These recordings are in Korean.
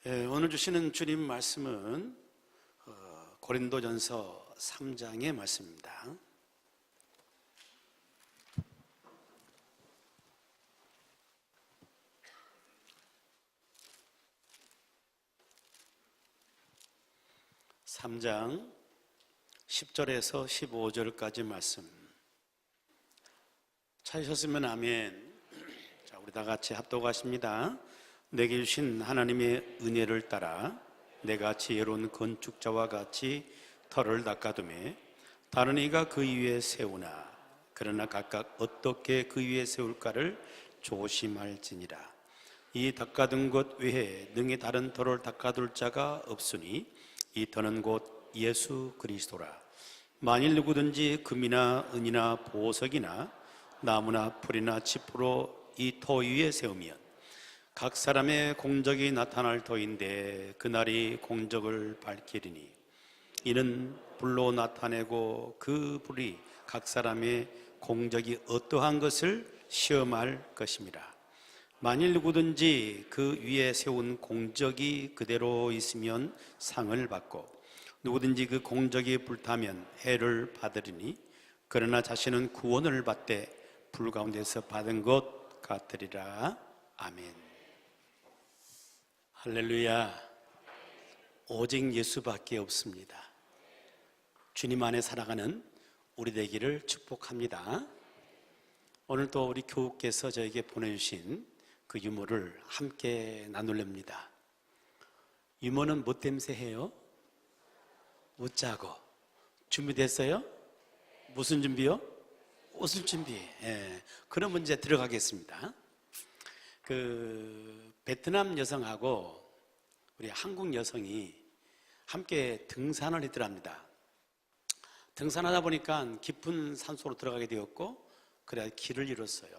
오늘 주시는 주님 말씀은 고린도전서 3장의 말씀입니다. 삼 장 10절에서 15절까지 말씀 찾으셨으면 아멘. 자, 우리 다 같이 합독하십니다. 내게 주신 하나님의 은혜를 따라 내가 지혜로운 건축자와 같이 터를 닦아두매 다른 이가 그 위에 세우나 그러나 각각 어떻게 그 위에 세울까를 조심할지니라. 이 닦아둔 것 외에 능히 다른 터를 닦아둘 자가 없으니 이 터는 곧 예수 그리스도라. 만일 누구든지 금이나 은이나 보석이나 나무나 풀이나 짚으로 이 터 위에 세우면 각 사람의 공적이 나타날 터인데 그날이 공적을 밝히리니 이는 불로 나타내고 그 불이 각 사람의 공적이 어떠한 것을 시험할 것입니다. 만일 누구든지 그 위에 세운 공적이 그대로 있으면 상을 받고 누구든지 그 공적이 불타면 해를 받으리니 그러나 자신은 구원을 받되 불 가운데서 받은 것 같으리라. 아멘. 할렐루야. 오직 예수밖에 없습니다. 주님 안에 살아가는 우리 되기를 축복합니다. 오늘 또 우리 교우께서 저에게 보내주신 그 유머를 함께 나눌랍니다. 유머는 뭐 땜새 해요? 웃자고. 준비됐어요? 무슨 준비요? 웃을 준비. 그런 문제 들어가겠습니다. 베트남 여성하고 우리 한국 여성이 함께 등산을 했더랍니다. 등산하다 보니까 깊은 산속으로 들어가게 되었고 그래야 길을 잃었어요.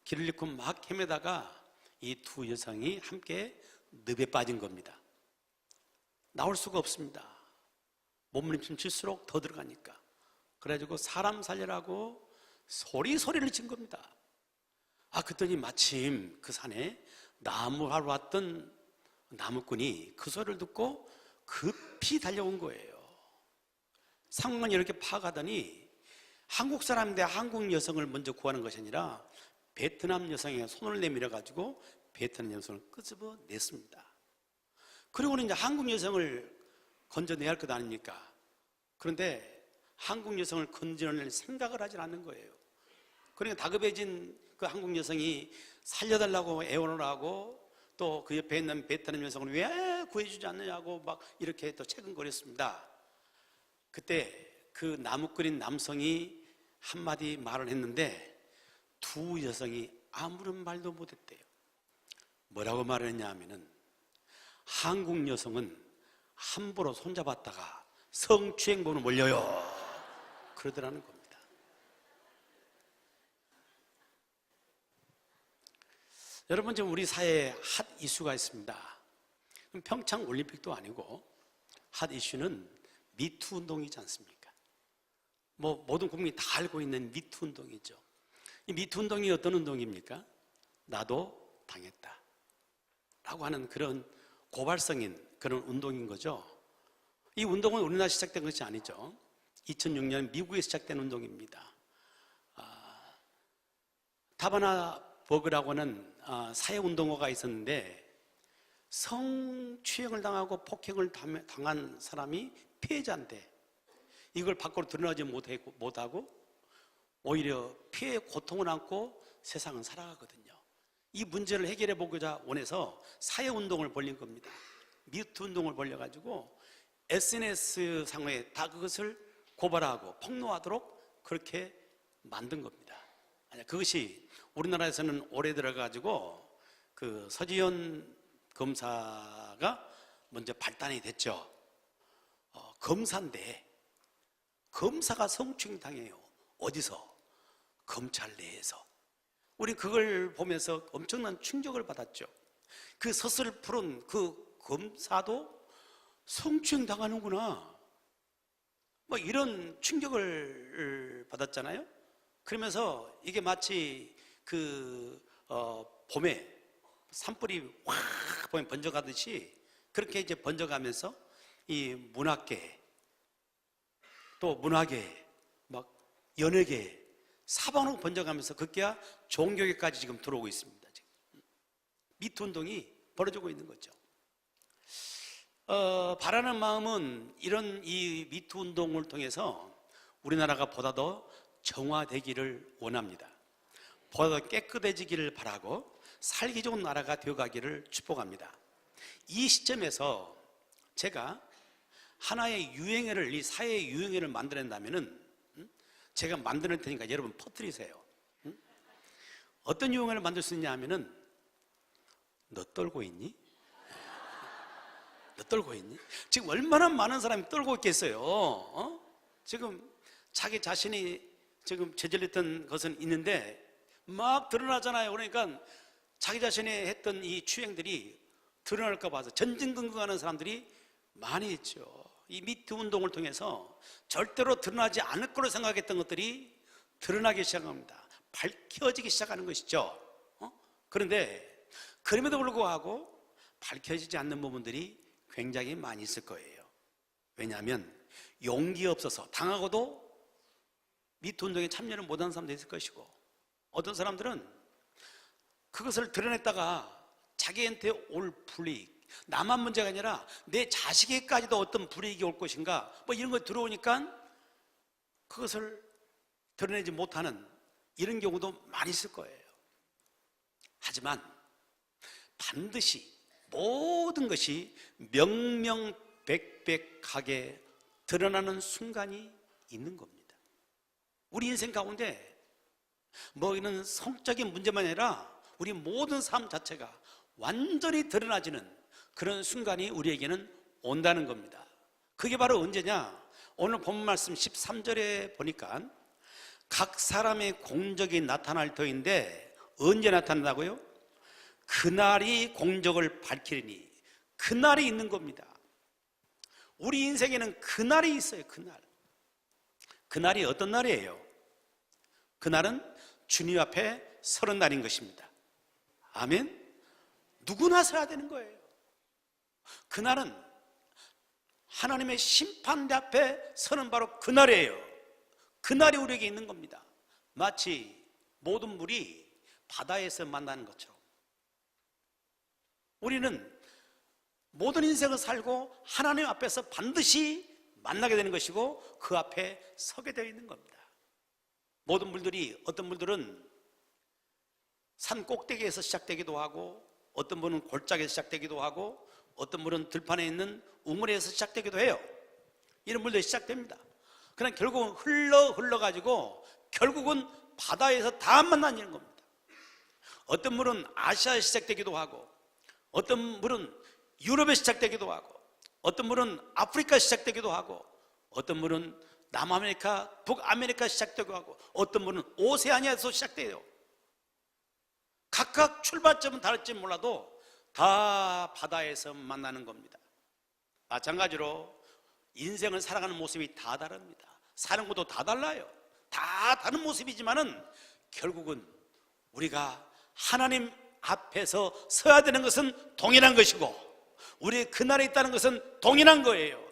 길을 잃고 막 헤매다가 이 두 여성이 함께 늪에 빠진 겁니다. 나올 수가 없습니다. 몸부림침 칠수록 더 들어가니까. 그래가지고 사람 살려라고 소리를 친 겁니다. 그랬더니 마침 그 산에 나무하러 왔던 나무꾼이 그 소리를 듣고 급히 달려온 거예요. 상만 이렇게 파가더니 한국 사람인데 한국 여성을 먼저 구하는 것이 아니라 베트남 여성의 손을 내밀어 가지고 베트남 여성을 끄집어냈습니다. 그리고는 이제 한국 여성을 건져내야 할 것 아닙니까? 그런데 한국 여성을 건져낼 생각을 하지 않는 거예요. 그러니까 다급해진 그 한국 여성이 살려달라고 애원을 하고 또 그 옆에 있는 베트남 여성을 왜 구해주지 않느냐고 막 이렇게 또 채근거렸습니다. 그때 그 나무꾼인 남성이 한마디 말을 했는데 두 여성이 아무런 말도 못했대요. 뭐라고 말했냐 하면은 한국 여성은 함부로 손잡았다가 성추행범으로 몰려요. 그러더라는 겁니다. 여러분, 지금 우리 사회에 핫 이슈가 있습니다. 평창 올림픽도 아니고 핫 이슈는 미투 운동이지 않습니까? 모든 국민이 다 알고 있는 미투 운동이죠. 이 미투 운동이 어떤 운동입니까? 나도 당했다 라고 하는 그런 고발성인 그런 운동인 거죠. 이 운동은 우리나라 시작된 것이 아니죠. 2006년 미국에 시작된 운동입니다. 타바나 버그라고 하는 사회운동가가 있었는데 성추행을 당하고 폭행을 당한 사람이 피해자인데 이걸 밖으로 드러나지 못하고 오히려 피해의 고통을 안고 세상은 살아가거든요. 이 문제를 해결해 보고자 원해서 사회운동을 벌린 겁니다. 미투 운동을 벌려가지고 SNS 상에 다 그것을 고발하고 폭로하도록 그렇게 만든 겁니다. 그것이 우리나라에서는 올해 들어가지고 그 서지현 검사가 먼저 발단이 됐죠. 검사인데 검사가 성추행 당해요. 어디서? 검찰 내에서. 우리 그걸 보면서 엄청난 충격을 받았죠. 그 서슬 푸른 그 검사도 성추행 당하는구나. 이런 충격을 받았잖아요. 그러면서 이게 마치 봄에 산불이 확 보면 번져가듯이 그렇게 이제 번져가면서 이 문학계, 또 문화계, 막 연예계, 사방으로 번져가면서 급기야 종교계까지 지금 들어오고 있습니다. 지금 미투 운동이 벌어지고 있는 거죠. 바라는 마음은 이런 이 미투 운동을 통해서 우리나라가 보다 더 정화되기를 원합니다. 보다 더 깨끗해지기를 바라고 살기 좋은 나라가 되어가기를 축복합니다. 이 시점에서 제가 하나의 유행어를, 이 사회의 유행어를 만들어낸다면은 제가 만들 테니까 여러분 퍼뜨리세요. 어떤 유행어를 만들 수 있냐 하면은 너 떨고 있니? 너 떨고 있니? 지금 얼마나 많은 사람이 떨고 있겠어요. 지금 자기 자신이 지금 저질렀던 것은 있는데 막 드러나잖아요. 그러니까 자기 자신이 했던 이 추행들이 드러날까 봐서 전전긍긍하는 사람들이 많이 있죠. 이 미투 운동을 통해서 절대로 드러나지 않을 거로 생각했던 것들이 드러나기 시작합니다. 밝혀지기 시작하는 것이죠. 그런데 그럼에도 불구하고 밝혀지지 않는 부분들이 굉장히 많이 있을 거예요. 왜냐하면 용기 없어서 당하고도 미투 운동에 참여를 못한 사람도 있을 것이고, 어떤 사람들은 그것을 드러냈다가 자기한테 올 불이익, 나만 문제가 아니라 내 자식에게까지도 어떤 불이익이 올 것인가, 뭐 이런 거 들어오니까 그것을 드러내지 못하는 이런 경우도 많이 있을 거예요. 하지만 반드시 모든 것이 명명백백하게 드러나는 순간이 있는 겁니다. 우리 인생 가운데 뭐 이런 성적인 문제만 아니라 우리 모든 삶 자체가 완전히 드러나지는 그런 순간이 우리에게는 온다는 겁니다. 그게 바로 언제냐? 오늘 본문 말씀 13절에 보니까 각 사람의 공적이 나타날 터인데 언제 나타난다고요? 그날이 공적을 밝히리니, 그날이 있는 겁니다. 우리 인생에는 그날이 있어요. 그날이 어떤 날이에요? 그날은 주님 앞에 서는 날인 것입니다. 아멘. 누구나 서야 되는 거예요. 그날은 하나님의 심판대 앞에 서는 바로 그날이에요. 그날이 우리에게 있는 겁니다. 마치 모든 물이 바다에서 만나는 것처럼 우리는 모든 인생을 살고 하나님 앞에서 반드시 만나게 되는 것이고 그 앞에 서게 되어 있는 겁니다. 모든 물들이, 어떤 물들은 산 꼭대기에서 시작되기도 하고, 어떤 분은 골짜기에서 시작되기도 하고, 어떤 물은 들판에 있는 우물에서 시작되기도 해요. 이런 물들이 시작됩니다. 그러나 결국은 흘러가지고 결국은 바다에서 다 만나는 겁니다. 어떤 물은 아시아에 시작되기도 하고, 어떤 물은 유럽에 시작되기도 하고, 어떤 물은 아프리카에 시작되기도 하고, 어떤 물은 남아메리카, 북아메리카에 시작되기도 하고, 어떤 물은 오세아니아에서 시작돼요. 각각 출발점은 다를지 몰라도 다 바다에서 만나는 겁니다. 마찬가지로 인생을 살아가는 모습이 다 다릅니다. 사는 것도 다 달라요. 다 다른 모습이지만은 결국은 우리가 하나님 앞에서 서야 되는 것은 동일한 것이고, 우리의 그날에 있다는 것은 동일한 거예요.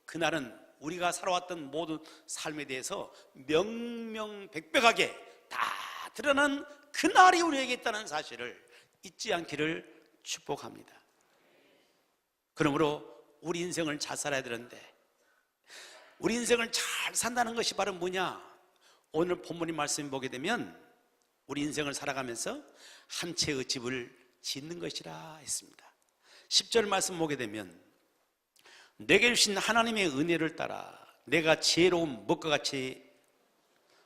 그날은 우리가 살아왔던 모든 삶에 대해서 명명백백하게 다 드러난 그날이 우리에게 있다는 사실을 잊지 않기를 축복합니다. 그러므로 우리 인생을 잘 살아야 되는데, 우리 인생을 잘 산다는 것이 바로 뭐냐? 오늘 본문의 말씀 보게 되면 우리 인생을 살아가면서 한 채의 집을 짓는 것이라 했습니다. 10절 말씀 보게 되면 내게 주신 하나님의 은혜를 따라 내가 지혜로운 무엇과 같이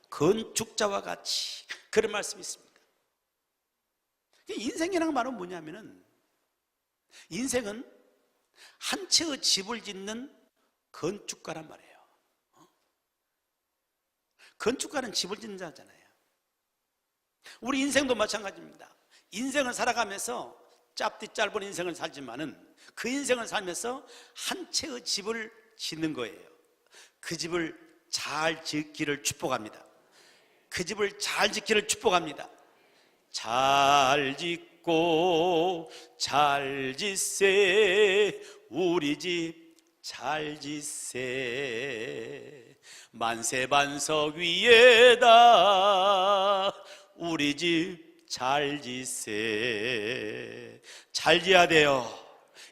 건축자와 같이, 그런 말씀이 있습니다. 인생이라는 말은 뭐냐면은, 인생은 한 채의 집을 짓는 건축가란 말이에요. 건축가는 집을 짓는 자잖아요. 우리 인생도 마찬가지입니다. 인생을 살아가면서 짧디 짧은 인생을 살지만은 그 인생을 살면서 한 채의 집을 짓는 거예요. 그 집을 잘 짓기를 축복합니다. 그 집을 잘 짓기를 축복합니다. 잘 짓고 묻고 잘 짓세 우리 집 잘 짓세 만세반석 위에다 우리 집 잘 짓세. 잘 지어야 돼요.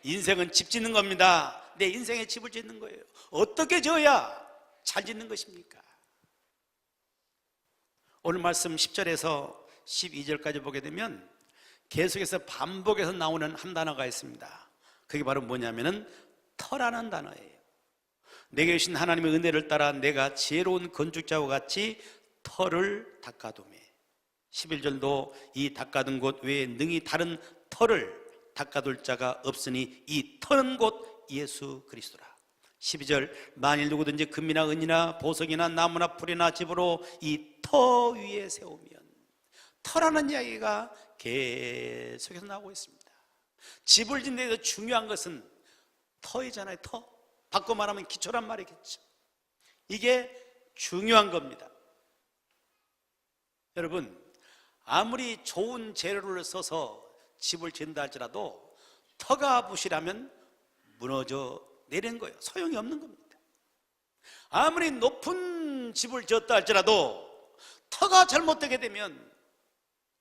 인생은 집 짓는 겁니다. 내 인생에 집을 짓는 거예요. 어떻게 지어야 잘 짓는 것입니까? 오늘 말씀 10절에서 12절까지 보게 되면 계속해서 반복해서 나오는 한 단어가 있습니다. 그게 바로 뭐냐면은 터라는 단어예요. 내게 주신 하나님의 은혜를 따라 내가 지혜로운 건축자와 같이 터를 닦아두매. 11절도 이 닦아둔 곳 외에 능히 다른 터를 닦아둘 자가 없으니 이 터는 곧 예수 그리스도라. 12절 만일 누구든지 금이나 은이나 보석이나 나무나 풀이나 집으로 이 터 위에 세우면, 터라는 이야기가 계속해서 나오고 있습니다. 집을 짓는 데서 중요한 것은 터이잖아요. 터. 바꿔 말하면 기초란 말이겠죠. 이게 중요한 겁니다. 여러분, 아무리 좋은 재료를 써서 집을 짓는다 할지라도 터가 부실하면 무너져 내리는 거예요. 소용이 없는 겁니다. 아무리 높은 집을 지었다 할지라도 터가 잘못되게 되면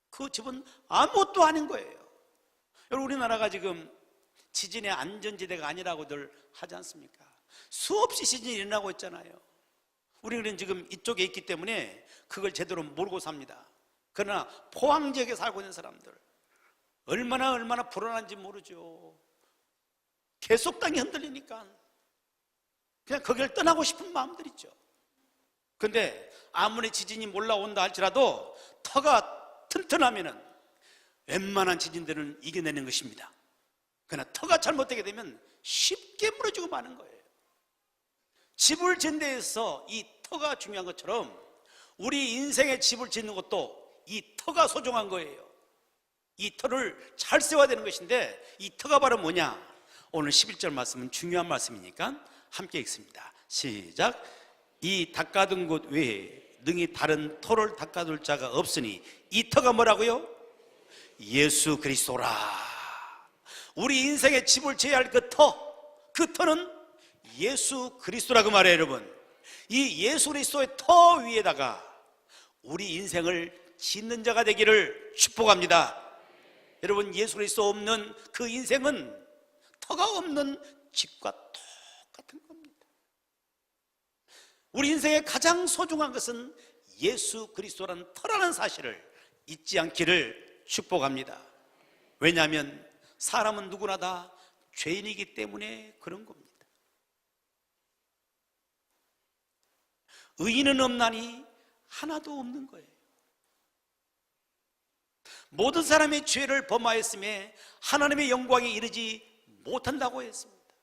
그 집은 아무것도 아닌 거예요. 여러분, 우리나라가 지금 지진의 안전지대가 아니라고들 하지 않습니까? 수없이 지진이 일어나고 있잖아요. 우리는 지금 이쪽에 있기 때문에 그걸 제대로 모르고 삽니다. 그러나 포항 지역에 살고 있는 사람들 얼마나 불안한지 모르죠. 계속 땅이 흔들리니까 그냥 거기를 떠나고 싶은 마음들 있죠. 그런데 아무리 지진이 몰라온다 할지라도 터가 튼튼하면은 웬만한 지진들은 이겨내는 것입니다. 그러나 터가 잘못되게 되면 쉽게 무너지고 마는 거예요. 집을 짓는 데에서 이 터가 중요한 것처럼 우리 인생의 집을 짓는 것도 이 터가 소중한 거예요. 이 터를 잘 세워야 되는 것인데 이 터가 바로 뭐냐? 오늘 11절 말씀은 중요한 말씀이니까 함께 읽습니다. 시작. 이 닦아둔 곳 외에 능히 다른 터를 닦아둘 자가 없으니 이 터가 뭐라고요? 예수 그리스도라. 우리 인생의 집을 지어야 할 그 터는 예수 그리스도라고 말해요. 여러분, 이 예수 그리스도의 터 위에다가 우리 인생을 짓는 자가 되기를 축복합니다. 여러분, 예수 그리스도 없는 그 인생은 터가 없는 집과 똑같은 겁니다. 우리 인생의 가장 소중한 것은 예수 그리스도라는 터라는 사실을 잊지 않기를 축복합니다. 왜냐하면 사람은 누구나 다 죄인이기 때문에 그런 겁니다. 의인은 없나니 하나도 없는 거예요. 모든 사람의 죄를 범하였음에 하나님의 영광에 이르지 못한다고 했습니다.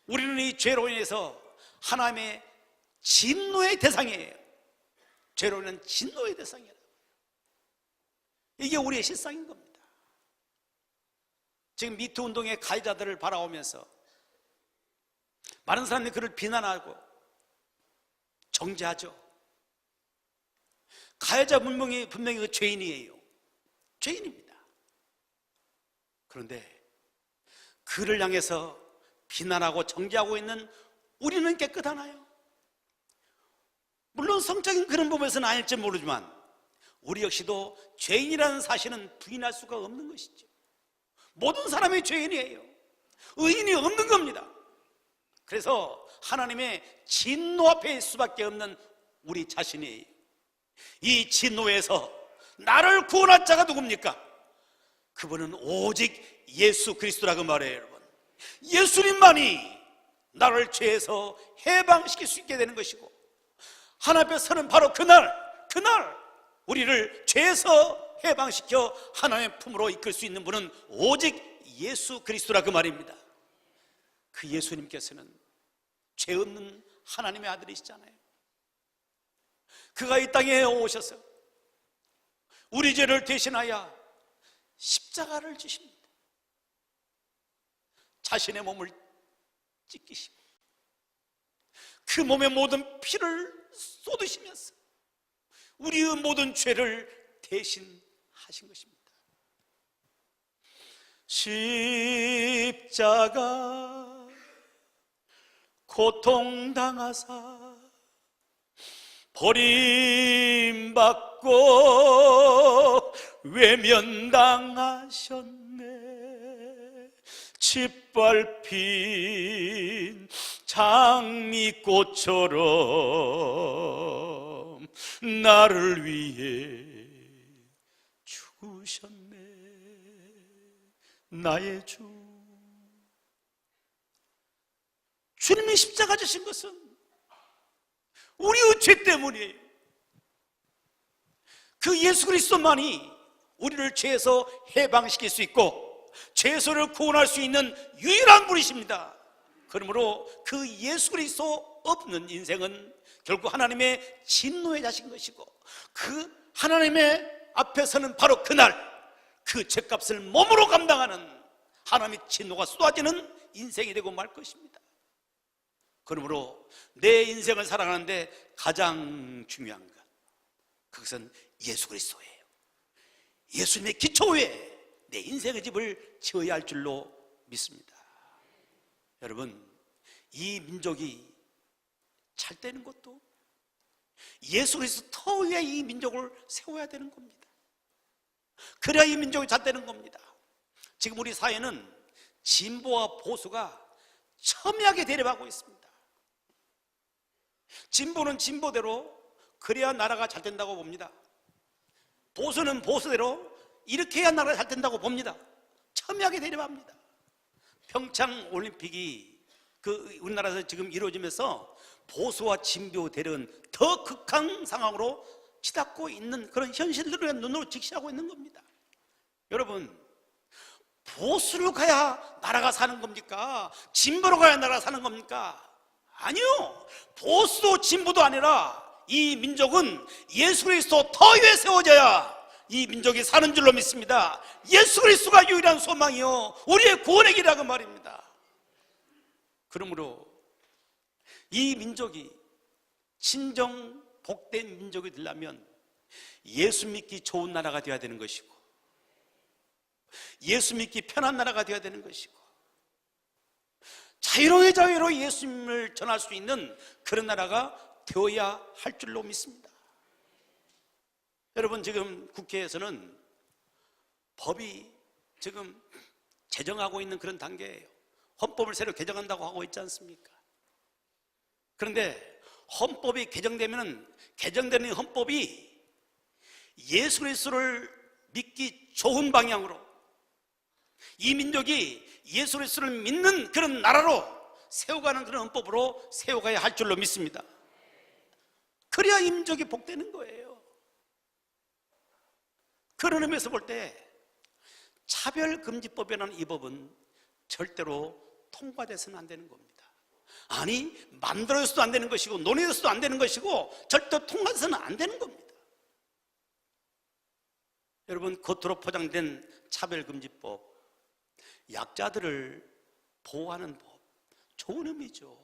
우리는 이 죄로 인해서 하나님의 진노의 대상이에요. 죄로 인한 진노의 대상이에요. 이게 우리의 실상인 겁니다. 지금 미투 운동의 가해자들을 바라보면서 많은 사람들이 그를 비난하고 정죄하죠. 가해자 분명히 그 죄인이에요. 죄인입니다. 그런데 그를 향해서 비난하고 정죄하고 있는 우리는 깨끗하나요? 물론 성적인 그런 부분에서는 아닐지 모르지만 우리 역시도 죄인이라는 사실은 부인할 수가 없는 것이죠. 모든 사람이 죄인이에요. 의인이 없는 겁니다. 그래서 하나님의 진노 앞에 있을 수밖에 없는 우리 자신이에요. 이 진노에서 나를 구원할 자가 누굽니까? 그분은 오직 예수 그리스도라고 말해요. 여러분, 예수님만이 나를 죄에서 해방시킬 수 있게 되는 것이고, 하나님 앞에 서는 바로 그날 우리를 죄에서 해방시켜 하나님의 품으로 이끌 수 있는 분은 오직 예수 그리스도라고 말입니다. 그 예수님께서는 죄 없는 하나님의 아들이시잖아요. 그가 이 땅에 오셔서 우리 죄를 대신하여 십자가를 지십니다. 자신의 몸을 찢기시고 그 몸의 모든 피를 쏟으시면서 우리의 모든 죄를 대신하신 것입니다. 십자가 고통당하사 버림받고 외면당하셨네. 짓밟힌 장미꽃처럼 나를 위해 죽으셨네. 나의 주. 주님이 십자가 지신 것은 우리의 죄 때문이에요. 그 예수 그리스도만이 우리를 죄에서 해방시킬 수 있고 죄에서를 구원할 수 있는 유일한 분이십니다. 그러므로 그 예수 그리스도 없는 인생은 결국 하나님의 진노의 자신 것이고, 그 하나님의 앞에 서는 바로 그날 그 죄값을 몸으로 감당하는 하나님의 진노가 쏟아지는 인생이 되고 말 것입니다. 그러므로 내 인생을 살아가는데 가장 중요한 것, 그것은 예수 그리스도예요. 예수님의 기초 위에 내 인생의 집을 지어야 할 줄로 믿습니다. 여러분, 이 민족이 잘 되는 것도 예수 그리스도 터 위에 이 민족을 세워야 되는 겁니다. 그래야 이 민족이 잘 되는 겁니다. 지금 우리 사회는 진보와 보수가 첨예하게 대립하고 있습니다. 진보는 진보대로 그래야 나라가 잘 된다고 봅니다. 보수는 보수대로 이렇게 해야 나라가 잘 된다고 봅니다. 첨예하게 대립합니다. 평창 올림픽이 우리나라에서 지금 이루어지면서 보수와 진보 대립은 더 극한 상황으로 치닫고 있는 그런 현실들을 눈으로 직시하고 있는 겁니다. 여러분, 보수로 가야 나라가 사는 겁니까? 진보로 가야 나라가 사는 겁니까? 아니요. 보수도 진보도 아니라 이 민족은 예수 그리스도 터 위에 세워져야 이 민족이 사는 줄로 믿습니다. 예수 그리스도가 유일한 소망이요 우리의 구원의 길이라고 말입니다. 그러므로 이 민족이 진정 복된 민족이 되려면 예수 믿기 좋은 나라가 되어야 되는 것이고, 예수 믿기 편한 나라가 되어야 되는 것이고, 자유로 예수님을 전할 수 있는 그런 나라가 되어야 할 줄로 믿습니다. 여러분, 지금 국회에서는 법이 지금 제정하고 있는 그런 단계예요. 헌법을 새로 개정한다고 하고 있지 않습니까? 그런데 헌법이 개정되는 헌법이 예수 그리스도를 믿기 좋은 방향으로, 이 민족이 예수 그리스도를 믿는 그런 나라로 세워가는 그런 헌법으로 세워가야 할 줄로 믿습니다. 그래야 이 민족이 복되는 거예요. 그런 의미에서 볼 때 차별금지법이라는 이 법은 절대로 통과돼서는 안 되는 겁니다. 아니, 만들어져서도 안 되는 것이고 논의돼서도 안 되는 것이고 절대 통과돼서는 안 되는 겁니다. 여러분, 겉으로 포장된 차별금지법, 약자들을 보호하는 법, 좋은 의미죠.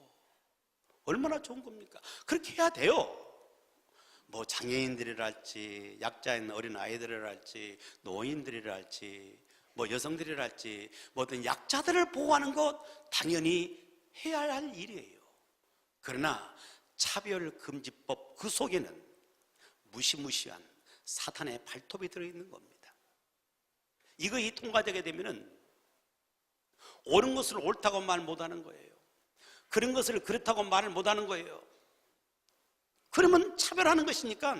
얼마나 좋은 겁니까? 그렇게 해야 돼요. 뭐 장애인들이랄지, 약자인 어린 아이들이랄지, 노인들이랄지, 뭐 여성들이랄지, 뭐든 약자들을 보호하는 것 당연히 해야 할 일이에요. 그러나 차별금지법 그 속에는 무시무시한 사탄의 발톱이 들어있는 겁니다. 이 통과되게 되면은 옳은 것을 옳다고 말 못하는 거예요. 그런 것을 그렇다고 말을 못하는 거예요. 그러면 차별하는 것이니까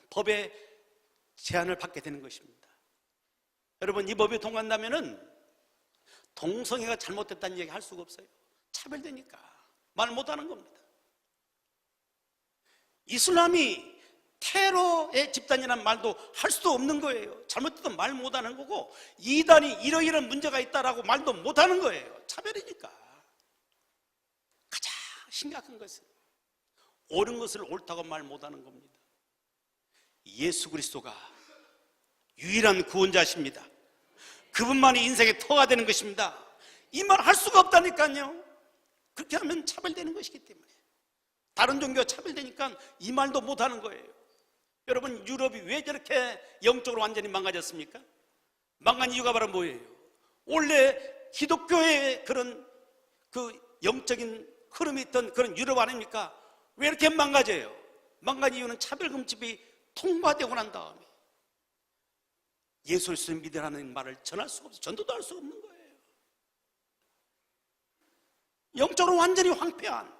법에 제한을 받게 되는 것입니다. 여러분, 이 법이 통과한다면은 동성애가 잘못됐다는 얘기 할 수가 없어요. 차별되니까 말 못하는 겁니다. 이슬람이 테러의 집단이라는 말도 할 수도 없는 거예요. 잘못해도 말 못하는 거고, 이단이 이러이러한 문제가 있다라고 말도 못하는 거예요. 차별이니까. 가장 심각한 것은 옳은 것을 옳다고 말 못하는 겁니다. 예수 그리스도가 유일한 구원자십니다. 그분만이 인생의 터가 되는 것입니다. 이 말 할 수가 없다니까요. 그렇게 하면 차별되는 것이기 때문에. 다른 종교가 차별되니까 이 말도 못하는 거예요. 여러분, 유럽이 왜 저렇게 영적으로 완전히 망가졌습니까? 망가진 이유가 바로 뭐예요? 원래 기독교의 그런 그 영적인 흐름이 있던 그런 유럽 아닙니까? 왜 이렇게 망가져요? 망가진 이유는 차별금집이 통과되고 난 다음에 예수 그리스도를 믿으라는 말을 전할 수가 없어요. 전도도 할 수 없는 거예요. 영적으로 완전히 황폐한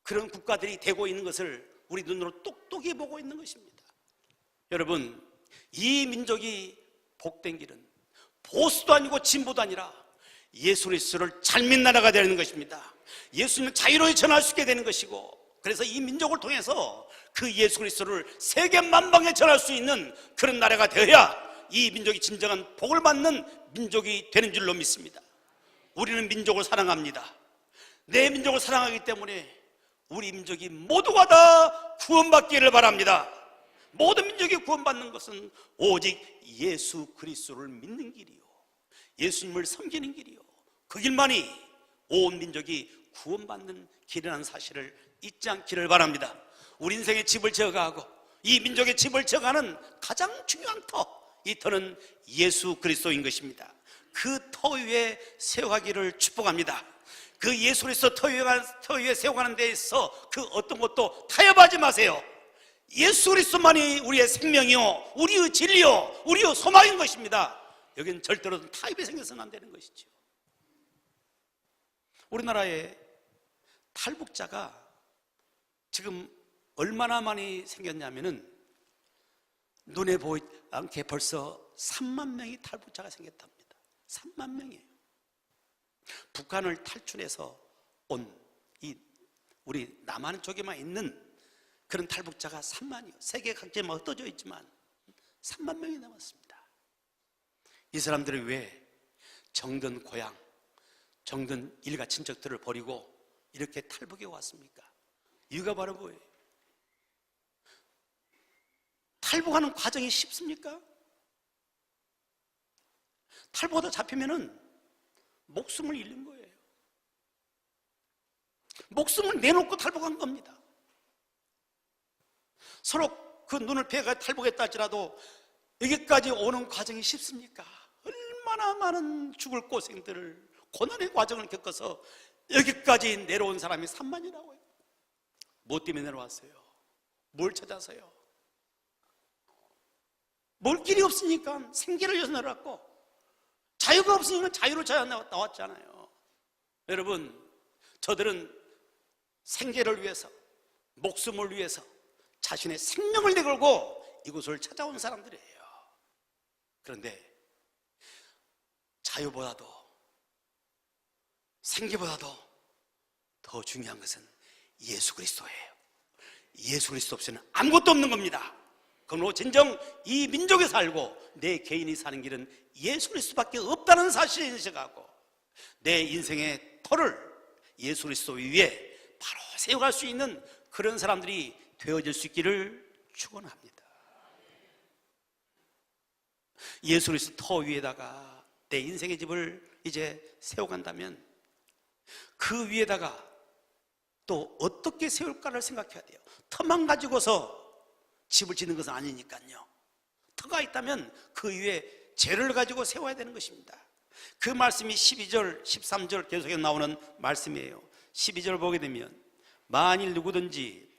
그런 국가들이 되고 있는 것을 우리 눈으로 똑똑히 보고 있는 것입니다. 여러분, 이 민족이 복된 길은 보수도 아니고 진보도 아니라 예수 그리스도를 잘 믿는 나라가 되는 것입니다. 예수님을 자유로이 전할 수 있게 되는 것이고, 그래서 이 민족을 통해서 그 예수 그리스도를 세계 만방에 전할 수 있는 그런 나라가 되어야 이 민족이 진정한 복을 받는 민족이 되는 줄로 믿습니다. 우리는 민족을 사랑합니다. 내 민족을 사랑하기 때문에 우리 민족이 모두가 다 구원받기를 바랍니다. 모든 민족이 구원받는 것은 오직 예수 그리스도를 믿는 길이요, 예수님을 섬기는 길이요, 그 길만이 온 민족이 구원받는 길이라는 사실을 잊지 않기를 바랍니다. 우리 인생의 집을 지어가고 이 민족의 집을 지어가는 가장 중요한 터, 이 터는 예수 그리스도인 것입니다. 그 터 위에 세워가기를 축복합니다. 그 예수 그리스도 터 위에 세워가는 데에서 그 어떤 것도 타협하지 마세요. 예수 그리스도만이 우리의 생명이요, 우리의 진리요, 우리의 소망인 것입니다. 여기는 절대로 타협이 생겨서는 안 되는 것이죠. 우리나라에 탈북자가 지금 얼마나 많이 생겼냐면은 눈에 보이지 않게 벌써 3만 명이 탈북자가 생겼답니다. 3만 명이에요. 북한을 탈출해서 온 이 우리 남한 쪽에만 있는 그런 탈북자가 3만이요. 세계 각지에 흩어져 있지만 3만 명이 남았습니다. 이 사람들은 왜 정든 고향, 정든 일가 친척들을 버리고 이렇게 탈북해 왔습니까? 이유가 바로 뭐예요? 탈북하는 과정이 쉽습니까? 탈북하다 잡히면은 목숨을 잃는 거예요. 목숨을 내놓고 탈북한 겁니다. 서로 그 눈을 피해가 탈북했다 할지라도 여기까지 오는 과정이 쉽습니까? 얼마나 많은 죽을 고생들을, 고난의 과정을 겪어서 여기까지 내려온 사람이 3만이라고요. 뭐 때문에 내려왔어요? 뭘 찾아서요? 뭘 길이 없으니까 생계를 위해서 내려왔고, 자유가 없으니까 자유로 나왔잖아요. 여러분, 저들은 생계를 위해서, 목숨을 위해서 자신의 생명을 내걸고 이곳을 찾아온 사람들이에요. 그런데 자유보다도, 생계보다도 더 중요한 것은 예수 그리스도예요. 예수 그리스도 없이는 아무것도 없는 겁니다. 그러므로 진정 이 민족에 살고 내 개인이 사는 길은 예수 그리스도밖에 없다는 사실을 인식하고 내 인생의 터를 예수 그리스도 위에 바로 세워갈 수 있는 그런 사람들이 되어질 수 있기를 축원합니다. 예수 그리스도 터 위에다가 내 인생의 집을 이제 세워간다면 그 위에다가 또 어떻게 세울까를 생각해야 돼요. 터만 가지고서 집을 짓는 것은 아니니까요. 터가 있다면 그 위에 재를 가지고 세워야 되는 것입니다. 그 말씀이 12절, 13절 계속해서 나오는 말씀이에요. 12절 보게 되면 만일 누구든지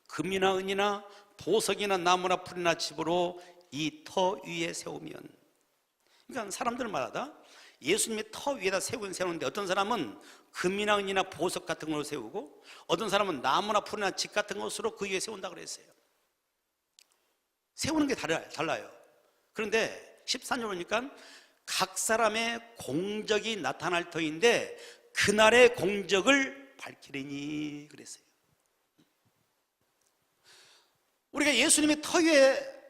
금이나 은이나 보석이나 나무나 풀이나 집으로 이 터 위에 세우면, 그러니까 사람들마다 예수님의 터 위에다 세우는데 어떤 사람은 금이나 은이나 보석 같은 걸로 세우고 어떤 사람은 나무나 풀이나 집 같은 것으로 그 위에 세운다 그랬어요. 세우는 게 달라요. 그런데 13절 보니까 각 사람의 공적이 나타날 터인데 그날의 공적을 밝히리니 그랬어요. 우리가 예수님의 터 위에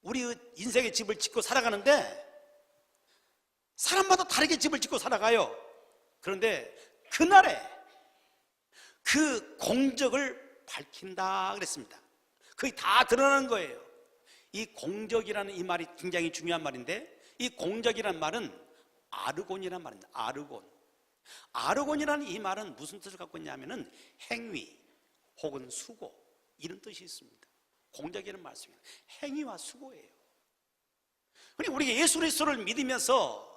우리 인생의 집을 짓고 살아가는데 사람마다 다르게 집을 짓고 살아가요. 그런데 그날에 그 공적을 밝힌다 그랬습니다. 그게 다 드러나는 거예요. 이 공적이라는 이 말이 굉장히 중요한 말인데, 이 공적이라는 말은 아르곤이라는 말입니다. 아르곤이라는 이 말은 무슨 뜻을 갖고 있냐면은 행위 혹은 수고, 이런 뜻이 있습니다. 공적이라는 말씀이 행위와 수고예요. 그러니까 우리가 예수 그리스도를 믿으면서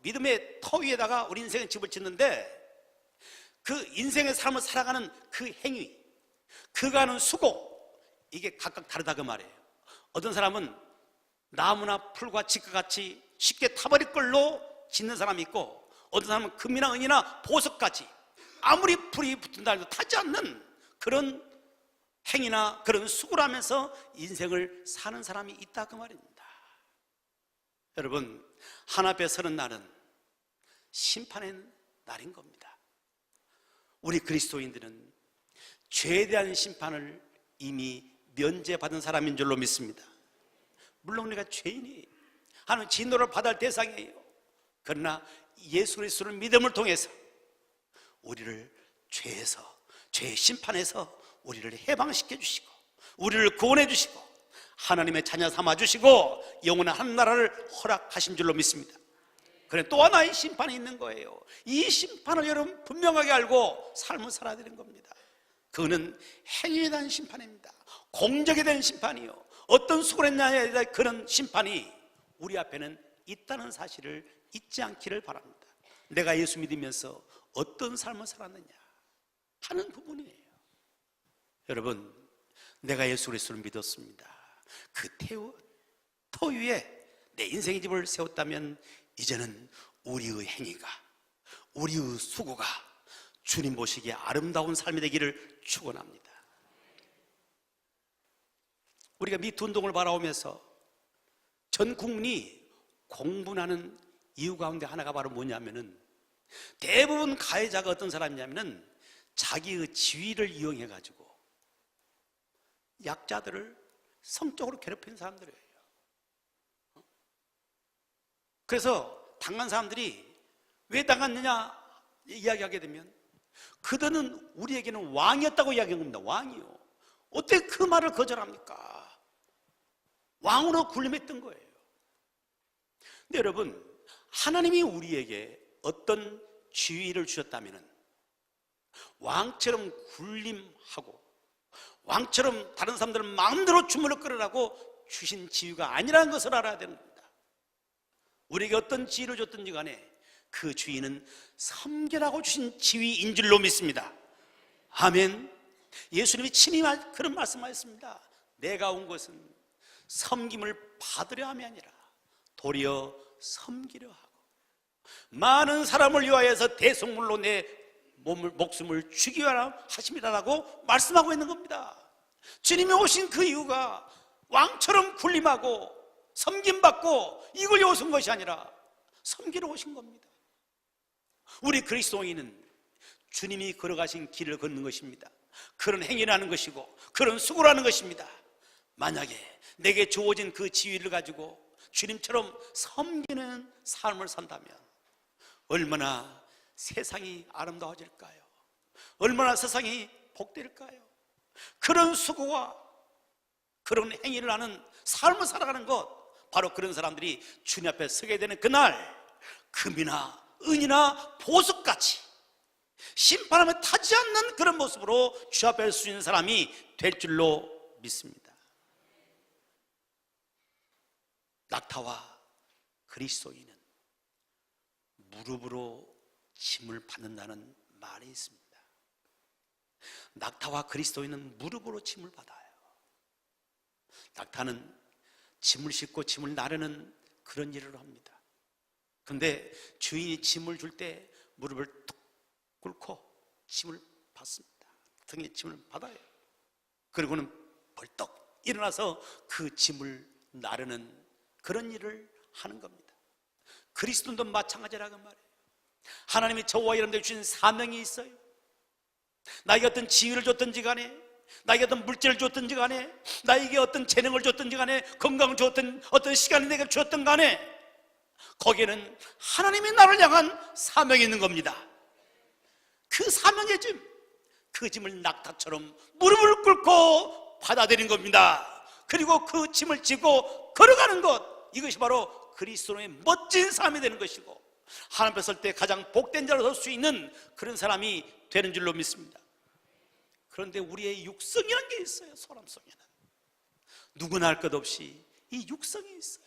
믿음의 터 위에다가 우리 인생의 집을 짓는데, 그 인생의 삶을 살아가는 그 행위, 그가 하는 수고, 이게 각각 다르다 그 말이에요. 어떤 사람은 나무나 풀과 집과 같이 쉽게 타버릴 걸로 짓는 사람이 있고, 어떤 사람은 금이나 은이나 보석까지 아무리 풀이 붙은다 해도 타지 않는 그런 행위나 그런 수고를 하면서 인생을 사는 사람이 있다 그 말입니다. 여러분, 하나 앞에 서는 날은 심판의 날인 겁니다. 우리 그리스도인들은 죄에 대한 심판을 이미 면제받은 사람인 줄로 믿습니다. 물론 우리가 죄인이에요. 하나님 진노를 받을 대상이에요. 그러나 예수 그리스도를 믿음을 통해서 우리를 죄에서, 죄의 심판에서 우리를 해방시켜 주시고, 우리를 구원해 주시고, 하나님의 자녀 삼아 주시고, 영원한 하늘나라를 허락하신 줄로 믿습니다. 그래, 또 하나의 심판이 있는 거예요. 이 심판을 여러분 분명하게 알고 삶을 살아야 되는 겁니다. 그거는 행위에 대한 심판입니다. 공적에 대한 심판이요, 어떤 수고를 했냐에 대한 그런 심판이 우리 앞에는 있다는 사실을 잊지 않기를 바랍니다. 내가 예수 믿으면서 어떤 삶을 살았느냐 하는 부분이에요. 여러분, 내가 예수 그리스도를 믿었습니다. 그 터 위에 내 인생의 집을 세웠다면 이제는 우리의 행위가, 우리의 수고가 주님 보시기에 아름다운 삶이 되기를 축원합니다. 우리가 미투 운동을 바라보면서 전 국민이 공분하는 이유 가운데 하나가 바로 뭐냐면은, 대부분 가해자가 어떤 사람이냐면은 자기의 지위를 이용해 가지고 약자들을 성적으로 괴롭히는 사람들이에요. 그래서 당한 사람들이 왜 당했느냐 이야기하게 되면, 그들은 우리에게는 왕이었다고 이야기한 겁니다. 왕이요. 어떻게 그 말을 거절합니까? 왕으로 군림했던 거예요. 근데 여러분, 하나님이 우리에게 어떤 지위를 주셨다면 왕처럼 군림하고 왕처럼 다른 사람들은 마음대로 주물러 끌으라고 주신 지위가 아니라는 것을 알아야 되는 겁니다. 우리에게 어떤 지위를 줬든지 간에 그 지위는 섬기라고 주신 지위인 줄로 믿습니다. 아멘. 예수님이 친히 그런 말씀하셨습니다. 내가 온 것은 섬김을 받으려 함이 아니라 도리어 섬기려 하고 많은 사람을 위하여서 대속물로 내 목숨을 주기 위하여 하심이라고 말씀하고 있는 겁니다. 주님이 오신 그 이유가 왕처럼 군림하고 섬김받고 이걸 위해 오신 것이 아니라 섬기러 오신 겁니다. 우리 그리스도인은 주님이 걸어가신 길을 걷는 것입니다. 그런 행위를 하는 것이고 그런 수고를 하는 것입니다. 만약에 내게 주어진 그 지위를 가지고 주님처럼 섬기는 삶을 산다면 얼마나 세상이 아름다워질까요? 얼마나 세상이 복될까요? 그런 수고와 그런 행위를 하는 삶을 살아가는 것, 바로 그런 사람들이 주님 앞에 서게 되는 그날 금이나 은이나 보석같이 심판함에 타지 않는 그런 모습으로 주 앞에 설 수 있는 사람이 될 줄로 믿습니다. 낙타와 그리스도인은 무릎으로 짐을 받는다는 말이 있습니다. 낙타와 그리스도인은 무릎으로 짐을 받아요. 낙타는 짐을 싣고 짐을 나르는 그런 일을 합니다. 그런데 주인이 짐을 줄 때 무릎을 툭 꿇고 짐을 받습니다. 등에 짐을 받아요. 그리고는 벌떡 일어나서 그 짐을 나르는 그런 일을 하는 겁니다. 그리스도도 마찬가지라는 말이에요. 하나님이 저와 여러분들에게 주신 사명이 있어요. 나에게 어떤 지위를 줬든지 간에, 나에게 어떤 물질을 줬든지 간에, 나에게 어떤 재능을 줬든지 간에, 건강을 줬든 어떤 시간을 내게 주었든 간에 거기에는 하나님이 나를 향한 사명이 있는 겁니다. 그 사명의 짐, 그 짐을 낙타처럼 무릎을 꿇고 받아들인 겁니다. 그리고 그 짐을 지고 걸어가는 것, 이것이 바로 그리스도의 멋진 삶이 되는 것이고 하나님 앞에 설 때 가장 복된 자로 설 수 있는 그런 사람이 되는 줄로 믿습니다. 그런데 우리의 육성이라는 게 있어요. 사람 속에는 누구나 할 것 없이 이 육성이 있어요.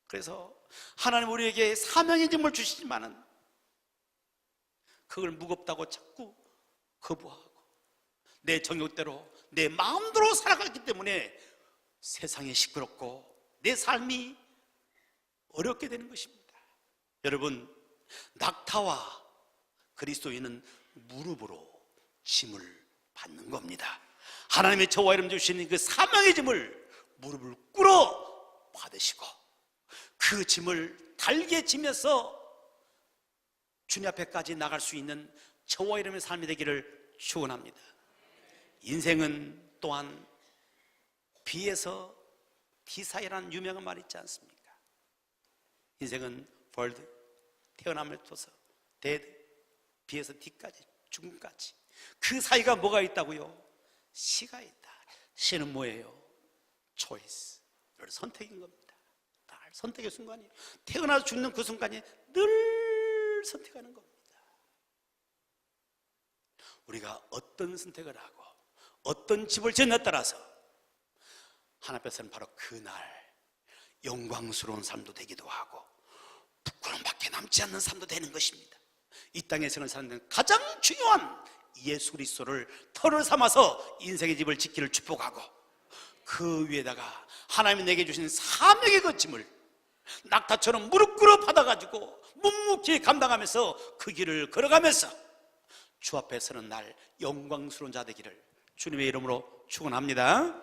그래서 하나님 우리에게 사명의 짐을 주시지만은 그걸 무겁다고 자꾸 거부하고 내 정욕대로 내 마음대로 살아갔기 때문에 세상이 시끄럽고 내 삶이 어렵게 되는 것입니다. 여러분, 낙타와 그리스도인은 무릎으로 짐을 받는 겁니다. 하나님의 저와 이름 주시는 그 사명의 짐을 무릎을 꿇어 받으시고 그 짐을 달게 지면서 주님 앞에까지 나갈 수 있는 저와 이름의 삶이 되기를 축원합니다. 인생은 또한 비에서 디사이라는 유명한 말이 있지 않습니까? 인생은 벌드, 태어남부터 데드, 비에서 디까지, 죽음까지 그 사이가 뭐가 있다고요? 시가 있다. 시는 뭐예요? 초이스, 선택인 겁니다. 날 선택의 순간이에요. 태어나서 죽는 그 순간이 늘 선택하는 겁니다. 우리가 어떤 선택을 하고 어떤 집을 짓느냐에 따라서 하나님 앞에서는 바로 그날 영광스러운 삶도 되기도 하고 부끄러움밖에 남지 않는 삶도 되는 것입니다. 이 땅에서는 사는 가장 중요한 예수 그리스도를 터를 삼아서 인생의 집을 짓기를 축복하고 그 위에다가 하나님이 내게 주신 사명의 거침을 낙타처럼 무릎 꿇어 받아가지고 묵묵히 감당하면서 그 길을 걸어가면서 주 앞에 서는 날 영광스러운 자 되기를 주님의 이름으로 축원합니다.